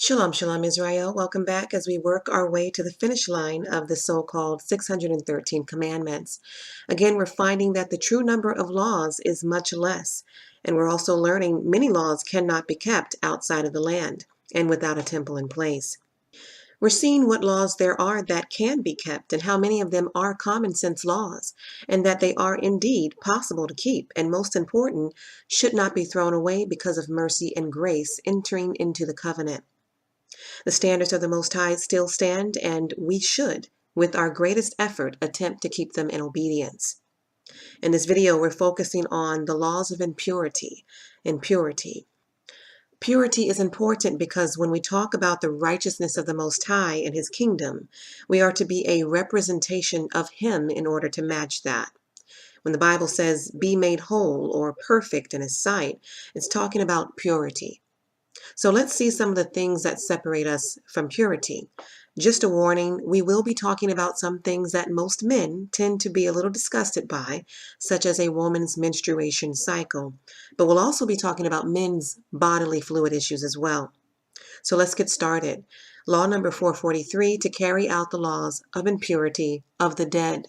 Shalom, shalom, Israel. Welcome back as we work our way to the finish line of the so-called 613 commandments. Again, we're finding that the true number of laws is much less. And we're also learning many laws cannot be kept outside of the land and without a temple in place. We're seeing what laws there are that can be kept and how many of them are common sense laws and that they are indeed possible to keep and, most important, should not be thrown away because of mercy and grace entering into the covenant. The standards of the Most High still stand, and we should, with our greatest effort, attempt to keep them in obedience. In this video, we're focusing on the laws of impurity. Purity is important because when we talk about the righteousness of the Most High and His kingdom, we are to be a representation of Him in order to match that. When the Bible says, be made whole or perfect in His sight, it's talking about purity. So let's see some of the things that separate us from purity. Just a warning, we will be talking about some things that most men tend to be a little disgusted by, such as a woman's menstruation cycle. But we'll also be talking about men's bodily fluid issues as well. So let's get started. Law number 443, to carry out the laws of impurity of the dead.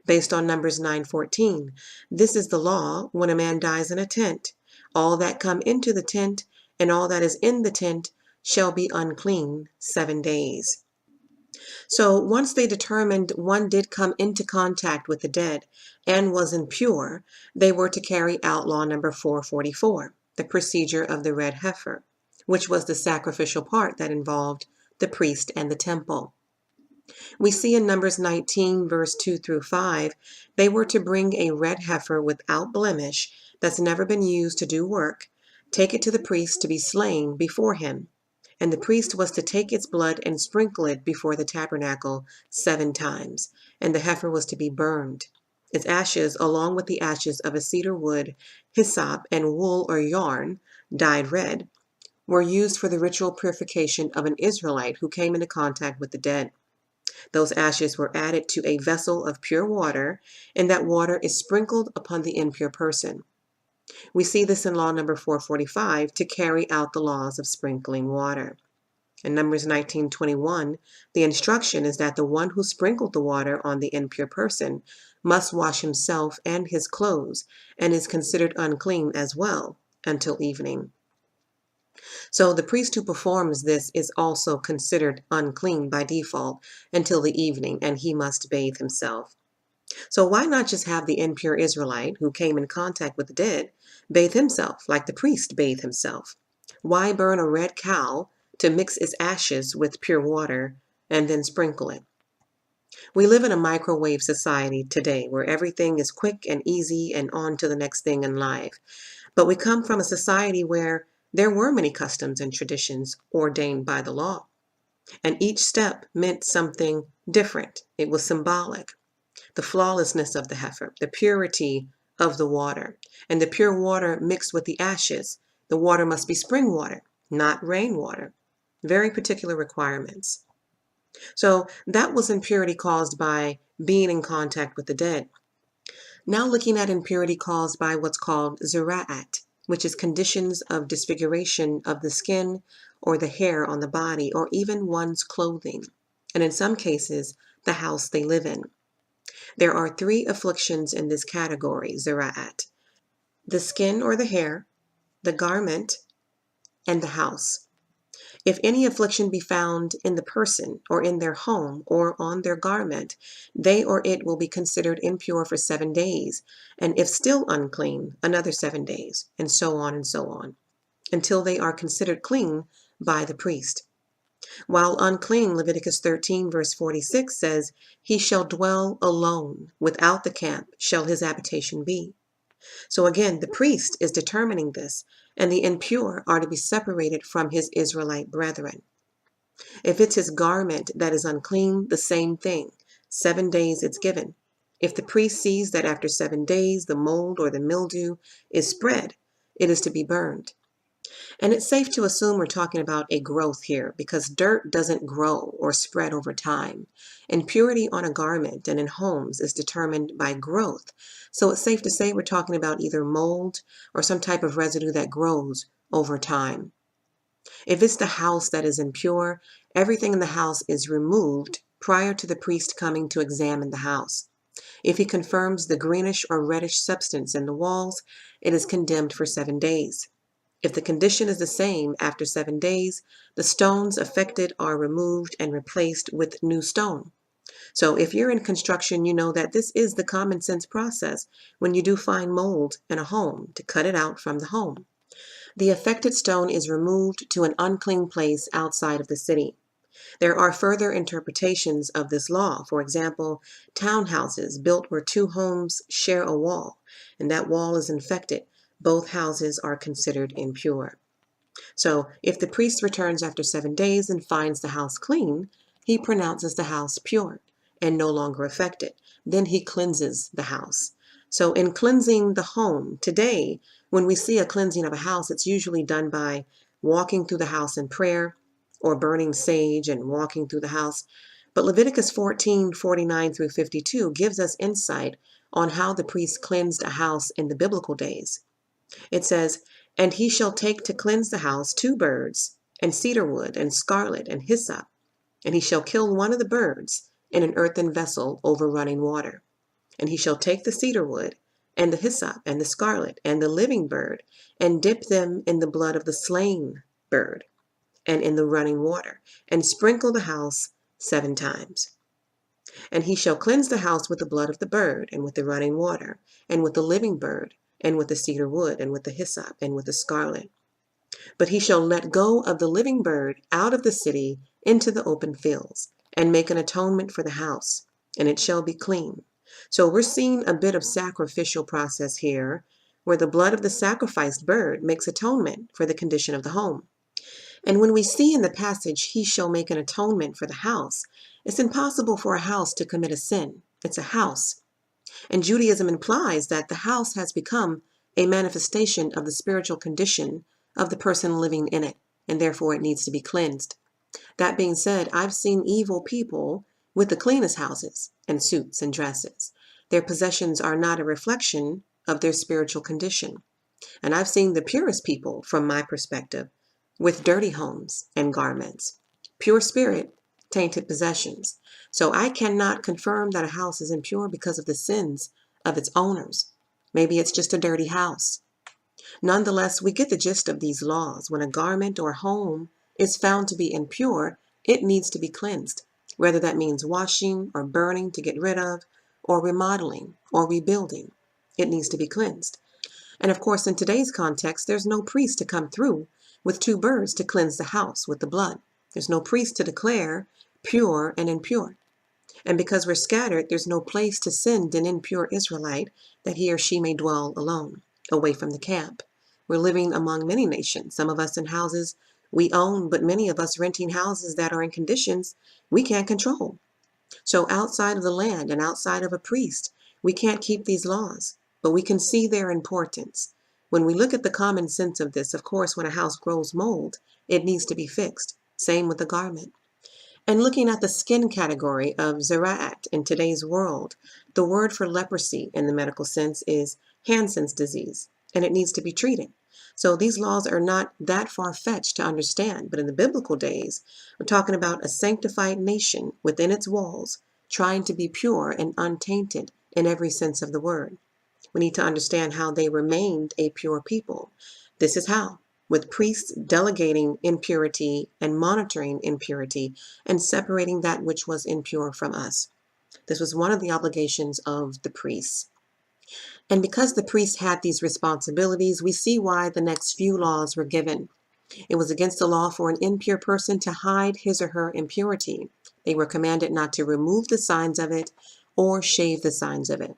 Based on Numbers 9:14, this is the law when a man dies in a tent. All that come into the tent and all that is in the tent shall be unclean 7 days. So once they determined one did come into contact with the dead and was impure, they were to carry out law number 444, the procedure of the red heifer, which was the sacrificial part that involved the priest and the temple. We see in Numbers 19, verse 2 through 5, they were to bring a red heifer without blemish that's never been used to do work, take it to the priest to be slain before him, and the priest was to take its blood and sprinkle it before the tabernacle 7 times, and the heifer was to be burned. Its ashes, along with the ashes of a cedar wood, hyssop, and wool or yarn, dyed red, were used for the ritual purification of an Israelite who came into contact with the dead. Those ashes were added to a vessel of pure water, and that water is sprinkled upon the impure person. We see this in law number 445 to carry out the laws of sprinkling water. In Numbers 19:21, the instruction is that the one who sprinkled the water on the impure person must wash himself and his clothes and is considered unclean as well until evening. So the priest who performs this is also considered unclean by default until the evening, and he must bathe himself. So why not just have the impure Israelite who came in contact with the dead bathe himself like the priest bathed himself? Why burn a red cow to mix its ashes with pure water and then sprinkle it? We live in a microwave society today where everything is quick and easy and on to the next thing in life. But we come from a society where there were many customs and traditions ordained by the law, and each step meant something different. It was symbolic. The flawlessness of the heifer, the purity of the water, and the pure water mixed with the ashes. The water must be spring water, not rainwater. Very particular requirements. So that was impurity caused by being in contact with the dead. Now looking at impurity caused by what's called zera'at, which is conditions of disfiguration of the skin or the hair on the body or even one's clothing, and in some cases, the house they live in. There are 3 afflictions in this category, zera'at: the skin or the hair, the garment, and the house. If any affliction be found in the person or in their home or on their garment, they or it will be considered impure for 7 days, and if still unclean, another 7 days, and so on, until they are considered clean by the priest. While unclean, Leviticus 13 verse 46 says, he shall dwell alone, without the camp shall his habitation be. So again, the priest is determining this, and the impure are to be separated from his Israelite brethren. If it's his garment that is unclean, the same thing. 7 days it's given. If the priest sees that after 7 days the mold or the mildew is spread, it is to be burned. And it's safe to assume we're talking about a growth here because dirt doesn't grow or spread over time. And purity on a garment and in homes is determined by growth. So it's safe to say we're talking about either mold or some type of residue that grows over time. If it's the house that is impure, everything in the house is removed prior to the priest coming to examine the house. If he confirms the greenish or reddish substance in the walls, it is condemned for 7 days. If the condition is the same after 7 days, the stones affected are removed and replaced with new stone. So if you're in construction, you know that this is the common sense process when you do find mold in a home, to cut it out from the home. The affected stone is removed to an unclean place outside of the city. There are further interpretations of this law. For example, townhouses built where 2 homes share a wall, and that wall is infected. Both houses are considered impure. So if the priest returns after 7 days and finds the house clean, he pronounces the house pure and no longer affected. Then he cleanses the house. So in cleansing the home, today, when we see a cleansing of a house, it's usually done by walking through the house in prayer or burning sage and walking through the house. But Leviticus 14:49 through 52 gives us insight on how the priest cleansed a house in the biblical days. It says, "And he shall take to cleanse the house 2 birds, and cedar wood, and scarlet, and hyssop. And he shall kill one of the birds in an earthen vessel over running water. And he shall take the cedar wood, and the hyssop, and the scarlet, and the living bird, and dip them in the blood of the slain bird, and in the running water, and sprinkle the house 7 times. And he shall cleanse the house with the blood of the bird, and with the running water, and with the living bird, and with the cedar wood, and with the hyssop, and with the scarlet. But he shall let go of the living bird out of the city into the open fields, and make an atonement for the house, and it shall be clean." So we're seeing a bit of sacrificial process here, where the blood of the sacrificed bird makes atonement for the condition of the home. And when we see in the passage, "he shall make an atonement for the house," it's impossible for a house to commit a sin. It's a house. And Judaism implies that the house has become a manifestation of the spiritual condition of the person living in it, and therefore it needs to be cleansed. That being said, I've seen evil people with the cleanest houses and suits and dresses. Their possessions are not a reflection of their spiritual condition. And I've seen the purest people, from my perspective, with dirty homes and garments. Pure spirit, tainted possessions. So I cannot confirm that a house is impure because of the sins of its owners. Maybe it's just a dirty house. Nonetheless, we get the gist of these laws. When a garment or home is found to be impure, it needs to be cleansed, whether that means washing or burning to get rid of, or remodeling or rebuilding. It needs to be cleansed. And of course, in today's context, there's no priest to come through with 2 birds to cleanse the house with the blood. There's no priest to declare pure and impure. And because we're scattered, there's no place to send an impure Israelite that he or she may dwell alone, away from the camp. We're living among many nations, some of us in houses we own, but many of us renting houses that are in conditions we can't control. So outside of the land and outside of a priest, we can't keep these laws, but we can see their importance. When we look at the common sense of this, of course, when a house grows mold, it needs to be fixed. Same with the garment. And looking at the skin category of zera'at in today's world, the word for leprosy in the medical sense is Hansen's disease, and it needs to be treated. So these laws are not that far-fetched to understand, but in the biblical days, we're talking about a sanctified nation within its walls, trying to be pure and untainted in every sense of the word. We need to understand how they remained a pure people. This is how, with priests delegating impurity and monitoring impurity and separating that which was impure from us. This was one of the obligations of the priests. And because the priests had these responsibilities, we see why the next few laws were given. It was against the law for an impure person to hide his or her impurity. They were commanded not to remove the signs of it or shave the signs of it.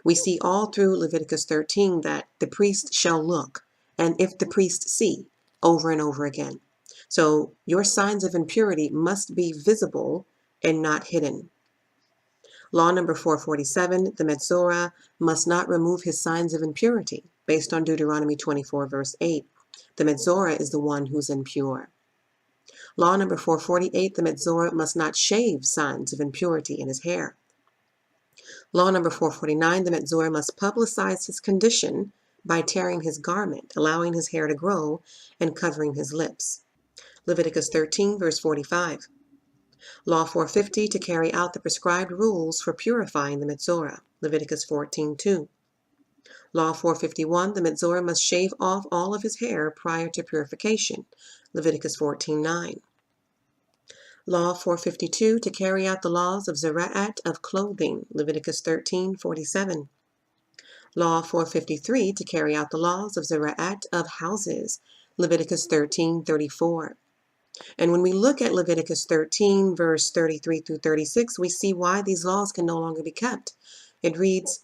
We see all through Leviticus 13 that the priest shall look, and if the priest see, over and over again. So your signs of impurity must be visible and not hidden. Law number 447, the Metzora must not remove his signs of impurity, based on Deuteronomy 24, verse 8. The Metzora is the one who's impure. Law number 448, the Metzora must not shave signs of impurity in his hair. Law number 449, the Metzora must publicize his condition by tearing his garment, allowing his hair to grow, and covering his lips. Leviticus 13, verse 45. Law 450, to carry out the prescribed rules for purifying the Metzorah. Leviticus 14:2. Law 451, the Metzorah must shave off all of his hair prior to purification. Leviticus 14:9. Law 452, to carry out the laws of Zera'at of clothing. Leviticus 13:47. Law 453, to carry out the laws of Zera'at of houses. Leviticus 13:34. And when we look at Leviticus 13, verse 33 through 36, we see why these laws can no longer be kept. It reads,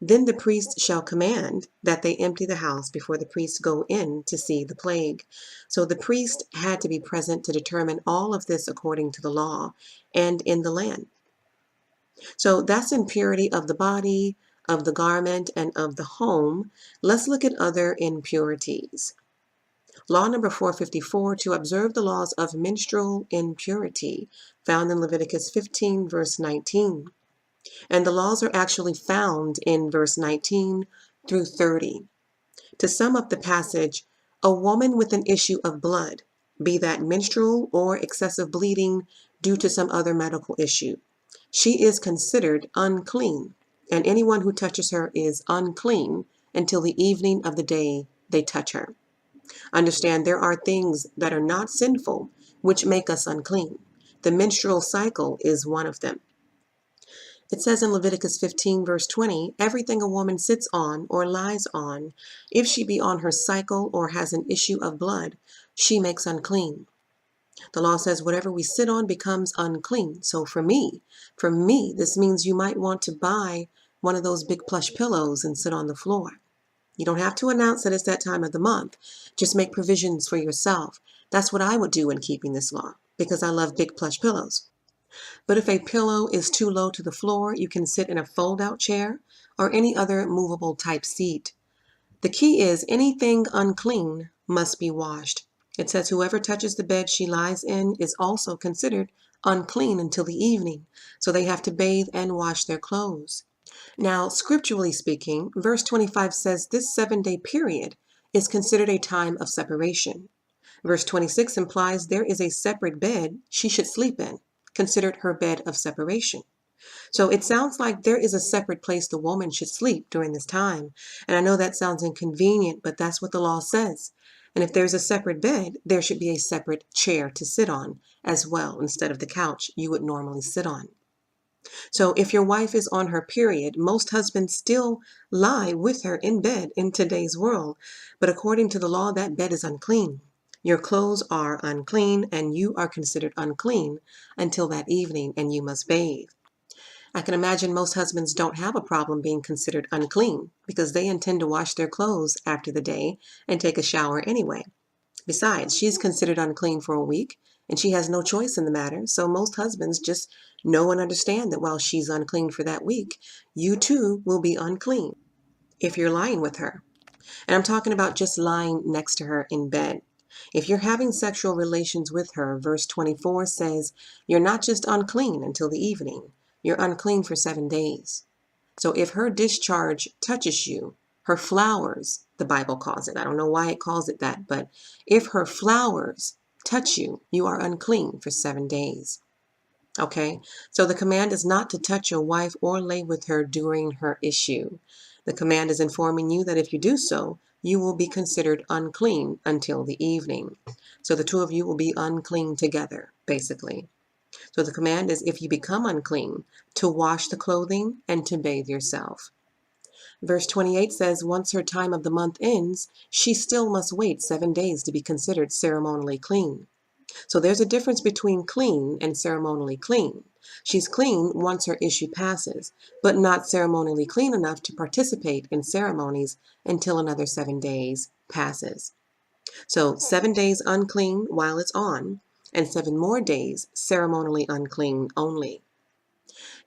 "Then the priest shall command that they empty the house before the priests go in to see the plague." So the priest had to be present to determine all of this according to the law and in the land. So that's impurity of the body, of the garment, and of the home. Let's look at other impurities. Law number 454, to observe the laws of menstrual impurity, found in Leviticus 15, verse 19. And the laws are actually found in verse 19 through 30. To sum up the passage, a woman with an issue of blood, be that menstrual or excessive bleeding due to some other medical issue, she is considered unclean, and anyone who touches her is unclean until the evening of the day they touch her. Understand, there are things that are not sinful which make us unclean. The menstrual cycle is one of them. It says in Leviticus 15, verse 20, everything a woman sits on or lies on, if she be on her cycle or has an issue of blood, she makes unclean. The law says whatever we sit on becomes unclean. So for me, this means you might want to buy one of those big plush pillows and sit on the floor. You don't have to announce that it's that time of the month. Just make provisions for yourself. That's what I would do in keeping this law, because I love big plush pillows. But if a pillow is too low to the floor, you can sit in a fold-out chair or any other movable type seat. The key is anything unclean must be washed. It says whoever touches the bed she lies in is also considered unclean until the evening, so they have to bathe and wash their clothes. Now, scripturally speaking, verse 25 says this 7-day period is considered a time of separation. Verse 26 implies there is a separate bed she should sleep in, considered her bed of separation. So it sounds like there is a separate place the woman should sleep during this time. And I know that sounds inconvenient, but that's what the law says. And if there's a separate bed, there should be a separate chair to sit on as well, instead of the couch you would normally sit on. So if your wife is on her period, most husbands still lie with her in bed in today's world. But according to the law, that bed is unclean. Your clothes are unclean, and you are considered unclean until that evening, and you must bathe. I can imagine most husbands don't have a problem being considered unclean because they intend to wash their clothes after the day and take a shower anyway. Besides, she's considered unclean for a week, and she has no choice in the matter, so most husbands just know and understand that while she's unclean for that week, you too will be unclean if you're lying with her. And I'm talking about just lying next to her in bed. If you're having sexual relations with her, verse 24 says, you're not just unclean until the evening, you're unclean for 7 days. So if her discharge touches you, her flowers, the Bible calls it, I don't know why it calls it that, but if her flowers touch you, you are unclean for 7 days. Okay, so the command is not to touch your wife or lay with her during her issue. The command is informing you that if you do so, you will be considered unclean until the evening. So the two of you will be unclean together, basically. So the command is, if you become unclean, to wash the clothing and to bathe yourself. Verse 28 says, once her time of the month ends, she still must wait 7 days to be considered ceremonially clean. So there's a difference between clean and ceremonially clean. She's clean once her issue passes, but not ceremonially clean enough to participate in ceremonies until another 7 days passes. So 7 days unclean while it's on, and 7 more days ceremonially unclean only.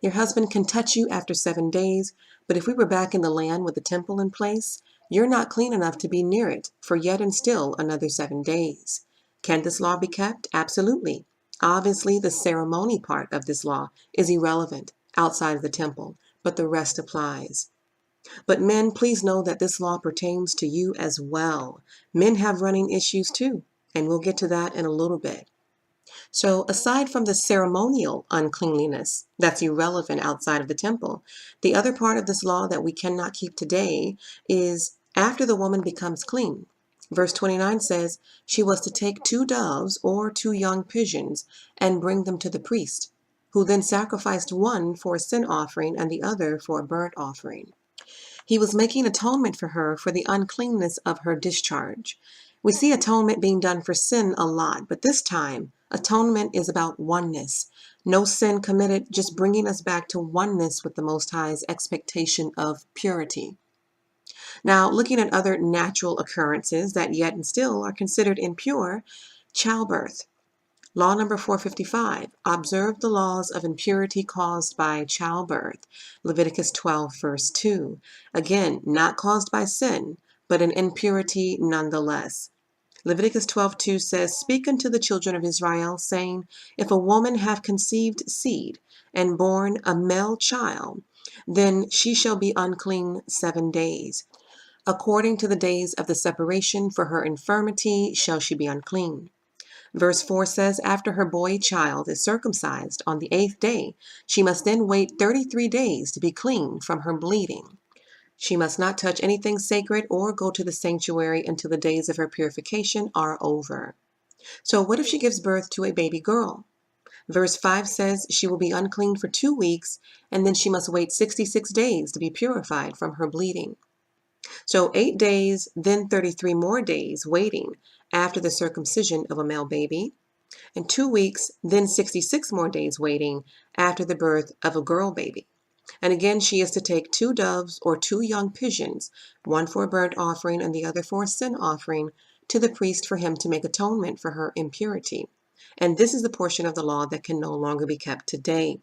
Your husband can touch you after 7 days, but if we were back in the land with the temple in place, you're not clean enough to be near it for yet and still another 7 days. Can this law be kept? Absolutely. Obviously, the ceremony part of this law is irrelevant outside of the temple, but the rest applies. But men, please know that this law pertains to you as well. Men have running issues too, and we'll get to that in a little bit. So aside from the ceremonial uncleanliness that's irrelevant outside of the temple, the other part of this law that we cannot keep today is after the woman becomes clean. Verse 29 says she was to take 2 doves or 2 young pigeons and bring them to the priest, who then sacrificed one for a sin offering and the other for a burnt offering. He was making atonement for her for the uncleanness of her discharge. We see atonement being done for sin a lot, but this time, atonement is about oneness. No sin committed, just bringing us back to oneness with the Most High's expectation of purity. Now, looking at other natural occurrences that yet and still are considered impure, childbirth. Law number 455, observe the laws of impurity caused by childbirth. Leviticus 12, verse 2. Again, not caused by sin, but an impurity nonetheless. Leviticus 12:2 says, speak unto the children of Israel, saying, if a woman have conceived seed and born a male child, then she shall be unclean 7 days. According to the days of the separation for her infirmity shall she be unclean. Verse 4 says, after her boy child is circumcised on the 8th day, she must then wait 33 days to be clean from her bleeding. She must not touch anything sacred or go to the sanctuary until the days of her purification are over. So what if she gives birth to a baby girl? Verse 5 says she will be unclean for 2 weeks, and then she must wait 66 days to be purified from her bleeding. So 8 days, then 33 more days waiting after the circumcision of a male baby, and 2 weeks, then 66 more days waiting after the birth of a girl baby. And again, she is to take 2 doves or 2 young pigeons, one for a burnt offering and the other for a sin offering, to the priest for him to make atonement for her impurity. And this is the portion of the law that can no longer be kept today.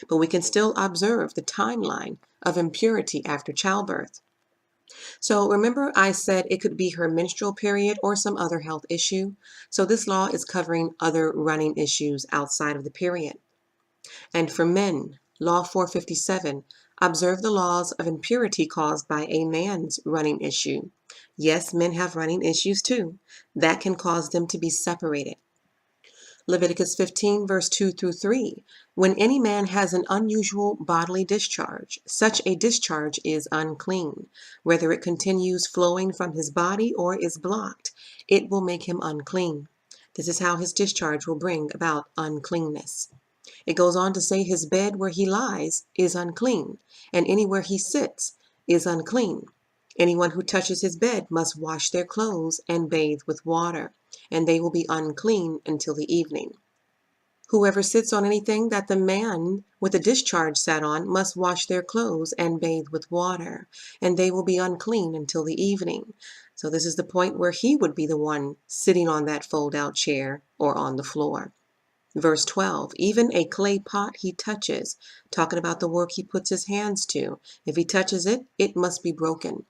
But we can still observe the timeline of impurity after childbirth. So remember I said it could be her menstrual period or some other health issue. So this law is covering other running issues outside of the period. And for men, Law 457, observe the laws of impurity caused by a man's running issue. Yes, men have running issues too. That can cause them to be separated. Leviticus 15, verse 2 through 3. When any man has an unusual bodily discharge, such a discharge is unclean. Whether it continues flowing from his body or is blocked, it will make him unclean. This is how his discharge will bring about uncleanness. It goes on to say his bed where he lies is unclean, and anywhere he sits is unclean. Anyone who touches his bed must wash their clothes and bathe with water, and they will be unclean until the evening. Whoever sits on anything that the man with a discharge sat on must wash their clothes and bathe with water, and they will be unclean until the evening. So this is the point where he would be the one sitting on that fold-out chair or on the floor. Verse 12, even a clay pot he touches, talking about the work he puts his hands to. If he touches it, it must be broken.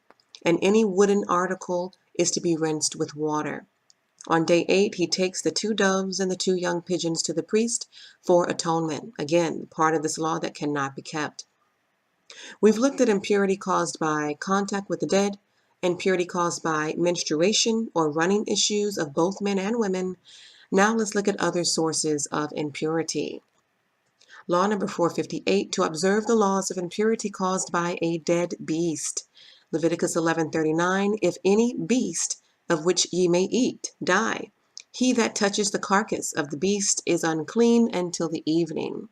And any wooden article is to be rinsed with water. On day 8, he takes the 2 doves and the 2 young pigeons to the priest for atonement. Again, part of this law that cannot be kept. We've looked at impurity caused by contact with the dead, impurity caused by menstruation or running issues of both men and women. Now let's look at other sources of impurity. Law number 458, to observe the laws of impurity caused by a dead beast. Leviticus 11:39, if any beast of which ye may eat die, he that touches the carcass of the beast is unclean until the evening.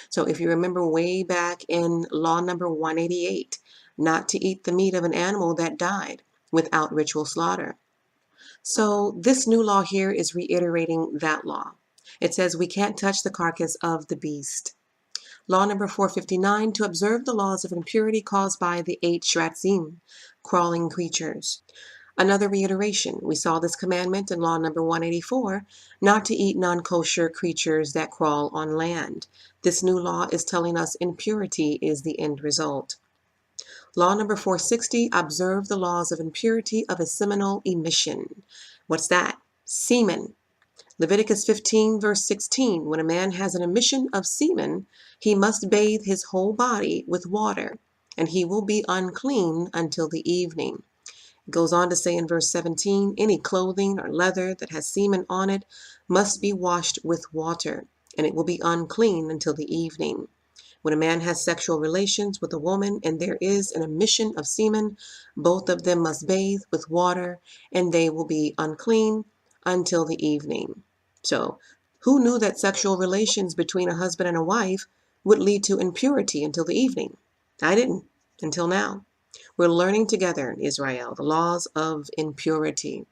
So if you remember way back in law number 188, not to eat the meat of an animal that died without ritual slaughter. So this new law here is reiterating that law. It says we can't touch the carcass of the beast. Law number 459, to observe the laws of impurity caused by the 8 shratzim, crawling creatures. Another reiteration, we saw this commandment in law number 184, not to eat non-kosher creatures that crawl on land. This new law is telling us impurity is the end result. Law number 460, observe the laws of impurity of a seminal emission. What's that? Semen. Leviticus 15, verse 16, when a man has an emission of semen, he must bathe his whole body with water. and he will be unclean until the evening. It goes on to say in verse 17, any clothing or leather that has semen on it must be washed with water, and it will be unclean until the evening. When a man has sexual relations with a woman and there is an emission of semen, both of them must bathe with water, and they will be unclean until the evening. So, who knew that sexual relations between a husband and a wife would lead to impurity until the evening? I didn't, until now. We're learning together in Israel the laws of impurity.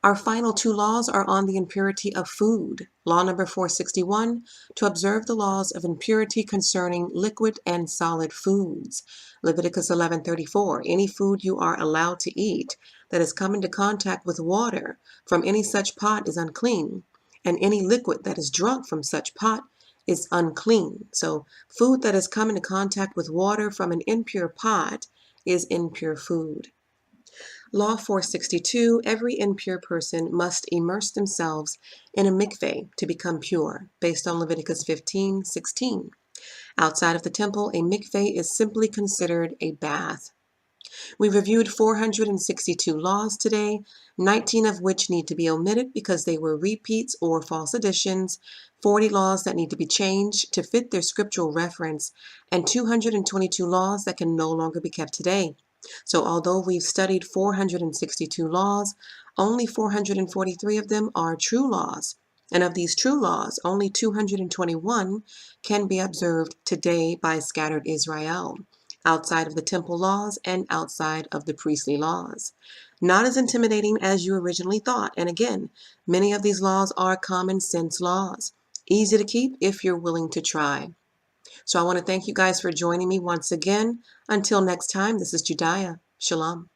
Our final two laws are on the impurity of food. Law number 461, to observe the laws of impurity concerning liquid and solid foods. Leviticus 11:34, any food you are allowed to eat that has come into contact with water from any such pot is unclean, and any liquid that is drunk from such pot is unclean. So food that has come into contact with water from an impure pot is impure food. Law 462, every impure person must immerse themselves in a mikveh to become pure, based on Leviticus 15:16. Outside of the temple, a mikveh is simply considered a bath. We reviewed 462 laws today, 19 of which need to be omitted because they were repeats or false additions, 40 laws that need to be changed to fit their scriptural reference, and 222 laws that can no longer be kept today. So although we've studied 462 laws, only 443 of them are true laws. And of these true laws, only 221 can be observed today by scattered Israel, outside of the temple laws and outside of the priestly laws. Not as intimidating as you originally thought. And again, many of these laws are common sense laws, easy to keep if you're willing to try. So I want to thank you guys for joining me once again. Until next time, this is Judiah. Shalom.